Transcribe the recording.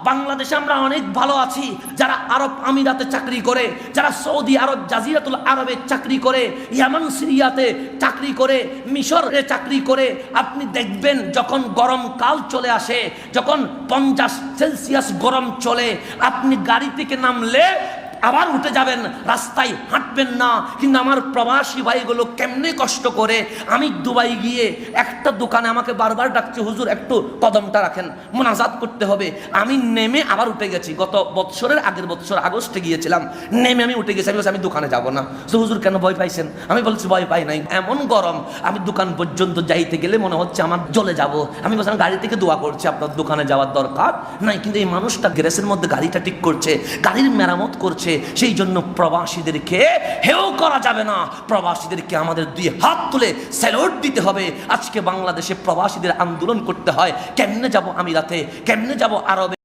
বাংলাদেশে আমরা অনেক ভালো আছি, যারা আরব আমিরাতে চাকরি করে, যারা সৌদি আরব জাজিরাতুল আরবে চাকরি করে, ইয়ামান সিরিয়াতে চাকরি করে, মিশরে চাকরি করে, আপনি দেখবেন যখন গরমকাল চলে আসে, যখন 50 সেলসিয়াস গরম চলে, আপনি গাড়ি থেকে নামলে আবার উঠে যাবেন, রাস্তায় হাঁটবেন না। কিন্তু আমার প্রবাসী ভাইগুলো কেমনে কষ্ট করে। আমি দুবাই গিয়ে একটা দোকানে আমাকে বারবার ডাকছে, হুজুর একটু কদমটা রাখেন, মোনাজাত করতে হবে। আমি নেমে আবার উঠে গেছি। গত বছরের আগের বছর আগস্টে গিয়েছিলাম, নেমে আমি উঠে গেছি। আমি বলছি আমি দোকানে যাব না। তো হুজুর কেন, ভয় পাইছেন? আমি বলছি ভয় পাই নাই, এমন গরম আমি দোকান পর্যন্ত যাইতে গেলে মনে হচ্ছে আমার জ্বলে যাব। আমি বলছিলাম গাড়ি থেকে দোয়া করছি, আপনার দোকানে যাওয়ার দরকার নাই। কিন্তু এই মানুষটা গ্যারেজের মধ্যে গাড়িটা ঠিক করছে, গাড়ির মেরামত করছে। সেই জন্য প্রবাসীদেরকে হেও করা যাবে না, প্রবাসীদেরকে আমাদের দুই হাত তুলে স্যালুট দিতে হবে। আজকে বাংলাদেশে প্রবাসীদের আন্দোলন করতে হয়, কেমনে যাব আমিরাতে, কেমনে যাব আরবে।